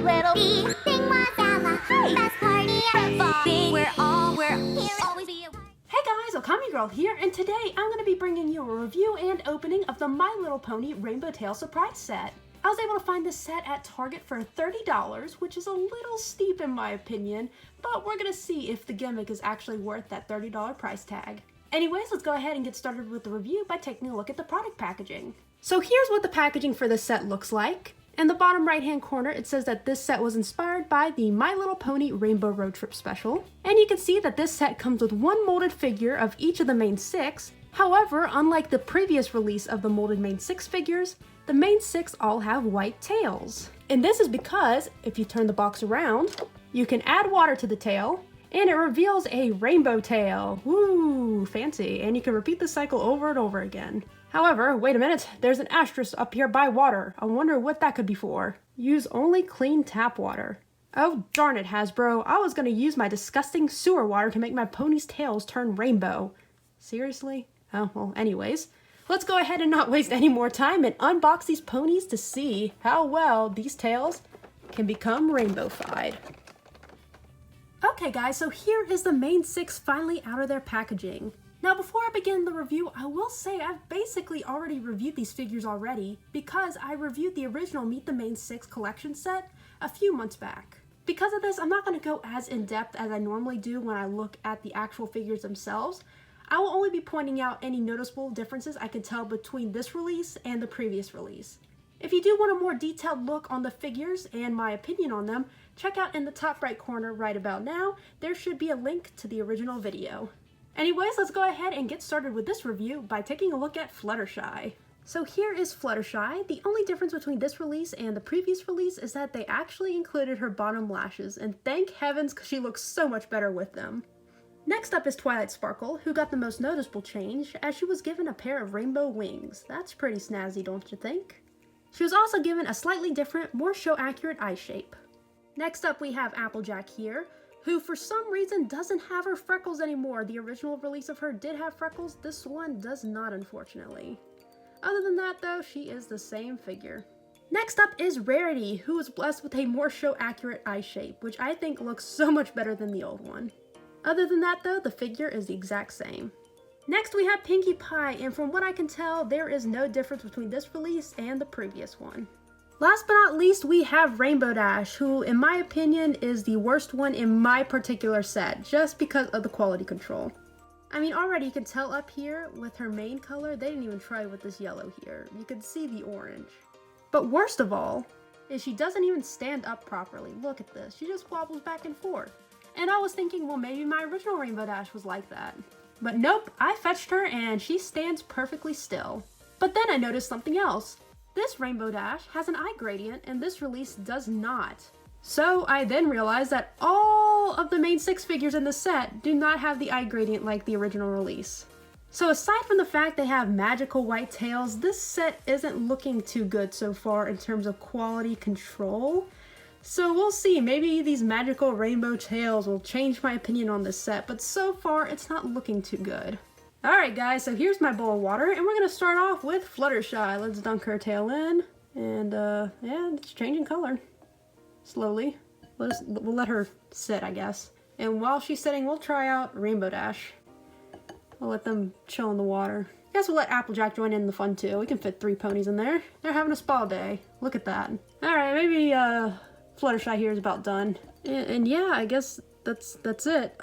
little bee. Sing Wazama, best party ever. We're here always be. Hey guys, Okami Girl here, and today I'm going to be bringing you a review and opening of the My Little Pony Rainbow Tail Surprise Set. I was able to find this set at Target for $30, which is a little steep in my opinion, but we're going to see if the gimmick is actually worth that $30 price tag. Anyways, let's go ahead and get started with the review by taking a look at the product packaging. So here's what the packaging for this set looks like. In the bottom right hand corner, it says that this set was inspired by the My Little Pony Rainbow Road Trip special. And you can see that this set comes with one molded figure of each of the main 6. However, unlike the previous release of the molded main 6 figures, the main 6 all have white tails. And this is because, if you turn the box around, you can add water to the tail, and it reveals a rainbow tail. Woo, fancy. And you can repeat the cycle over and over again. However, wait a minute, there's an asterisk up here by water. I wonder what that could be for. Use only clean tap water. Oh darn it, Hasbro. I was gonna use my disgusting sewer water to make my pony's tails turn rainbow. Seriously? Oh, well, anyways. Let's go ahead and not waste any more time and unbox these ponies to see how well these tails can become rainbow-fied. Okay guys, so here is the main 6 finally out of their packaging. Now before I begin the review, I will say I've basically already reviewed these figures already because I reviewed the original Meet the Main 6 collection set a few months back. Because of this, I'm not going to go as in-depth as I normally do when I look at the actual figures themselves. I will only be pointing out any noticeable differences I can tell between this release and the previous release. If you do want a more detailed look on the figures and my opinion on them, check out in the top right corner right about now. There should be a link to the original video. Anyways, let's go ahead and get started with this review by taking a look at Fluttershy. So here is Fluttershy. The only difference between this release and the previous release is that they actually included her bottom lashes, and thank heavens because she looks so much better with them. Next up is Twilight Sparkle, who got the most noticeable change as she was given a pair of rainbow wings. That's pretty snazzy, don't you think? She was also given a slightly different, more show-accurate eye shape. Next up we have Applejack here, who for some reason doesn't have her freckles anymore. The original release of her did have freckles, this one does not, unfortunately. Other than that though, she is the same figure. Next up is Rarity, who is blessed with a more show-accurate eye shape, which I think looks so much better than the old one. Other than that though, the figure is the exact same. Next we have Pinkie Pie, and from what I can tell, there is no difference between this release and the previous one. Last but not least, we have Rainbow Dash, who in my opinion is the worst one in my particular set, just because of the quality control. I mean, already you can tell up here with her main color, they didn't even try with this yellow here. You can see the orange. But worst of all, is she doesn't even stand up properly. Look at this, she just wobbles back and forth. And I was thinking, well, maybe my original Rainbow Dash was like that. But nope, I fetched her and she stands perfectly still. But then I noticed something else. This Rainbow Dash has an eye gradient and this release does not. So I then realized that all of the main 6 figures in the set do not have the eye gradient like the original release. So aside from the fact they have magical white tails, this set isn't looking too good so far in terms of quality control. So we'll see, maybe these magical rainbow tails will change my opinion on this set, but so far it's not looking too good. Alright guys, so here's my bowl of water, and we're going to start off with Fluttershy. Let's dunk her tail in, and yeah, it's changing color. Slowly. We'll let her sit, I guess. And while she's sitting, we'll try out Rainbow Dash. We'll let them chill in the water. I guess we'll let Applejack join in the fun too. We can fit 3 ponies in there. They're having a spa day. Look at that. Alright, maybe Fluttershy here is about done. And yeah, I guess that's it.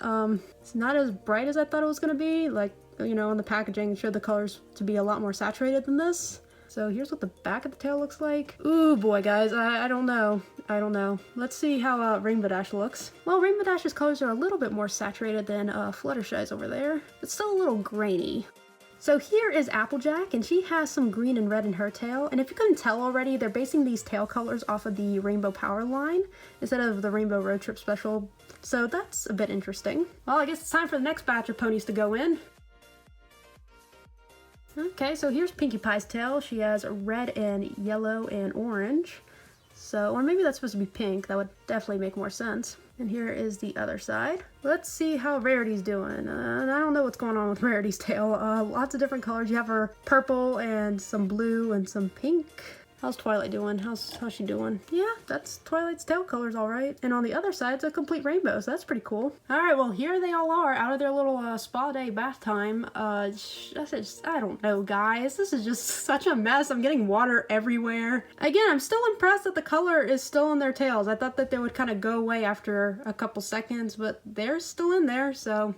It's not as bright as I thought it was gonna be. Like, you know, on the packaging showed the colors to be a lot more saturated than this. So here's what the back of the tail looks like. Ooh boy guys, I don't know. Let's see how Rainbow Dash looks. Well, Rainbow Dash's colors are a little bit more saturated than Fluttershy's over there. It's still a little grainy. So here is Applejack, and she has some green and red in her tail, and if you couldn't tell already, they're basing these tail colors off of the Rainbow Power line instead of the Rainbow Road Trip special, so that's a bit interesting. Well, I guess it's time for the next batch of ponies to go in. Okay, so here's Pinkie Pie's tail. She has red and yellow and orange. So, or maybe that's supposed to be pink. That would definitely make more sense. And here is the other side. Let's see how Rarity's doing. I don't know what's going on with Rarity's tail. Lots of different colors. You have her purple and some blue and some pink. How's Twilight doing? How's she doing? Yeah, that's Twilight's tail colors all right. And on the other side, it's a complete rainbow, so that's pretty cool. All right, well, here they all are out of their little spa day bath time. I don't know, guys. This is just such a mess. I'm getting water everywhere. Again, I'm still impressed that the color is still in their tails. I thought that they would kind of go away after a couple seconds, but they're still in there, so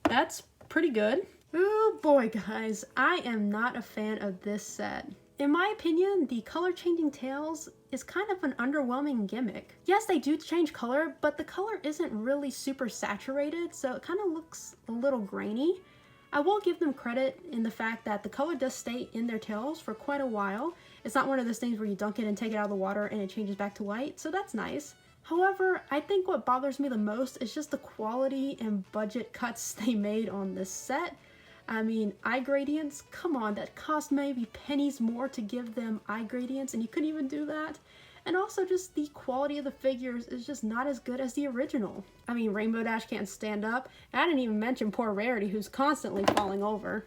that's pretty good. Oh boy, guys, I am not a fan of this set. In my opinion, the color changing tails is kind of an underwhelming gimmick. Yes, they do change color, but the color isn't really super saturated, so it kind of looks a little grainy. I will give them credit in the fact that the color does stay in their tails for quite a while. It's not one of those things where you dunk it and take it out of the water and it changes back to white, so that's nice. However, I think what bothers me the most is just the quality and budget cuts they made on this set. I mean, eye gradients, come on, that cost maybe pennies more to give them eye gradients and you couldn't even do that. And also just the quality of the figures is just not as good as the original. I mean, Rainbow Dash can't stand up. And I didn't even mention poor Rarity, who's constantly falling over.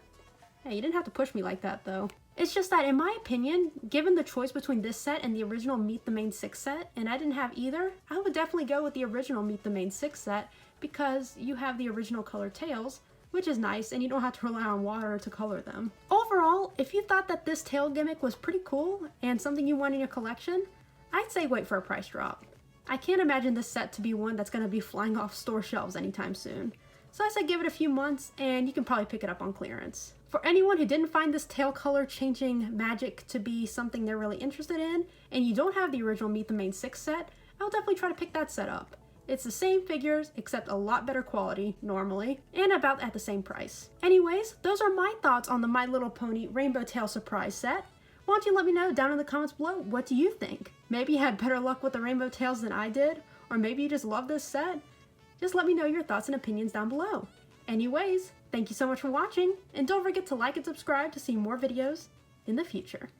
Hey, you didn't have to push me like that though. It's just that in my opinion, given the choice between this set and the original Meet the Main 6 set, and I didn't have either, I would definitely go with the original Meet the Main 6 set because you have the original colored tails, which is nice, and you don't have to rely on water to color them. Overall, if you thought that this tail gimmick was pretty cool and something you want in your collection, I'd say wait for a price drop. I can't imagine this set to be one that's going to be flying off store shelves anytime soon. So I say give it a few months and you can probably pick it up on clearance. For anyone who didn't find this tail color changing magic to be something they're really interested in, and you don't have the original Meet the Main 6 set, I'll definitely try to pick that set up. It's the same figures, except a lot better quality, normally, and about at the same price. Anyways, those are my thoughts on the My Little Pony Rainbow Tail Surprise set. Why don't you let me know down in the comments below, what do you think? Maybe you had better luck with the rainbow tails than I did, or maybe you just love this set? Just let me know your thoughts and opinions down below. Anyways, thank you so much for watching, and don't forget to like and subscribe to see more videos in the future.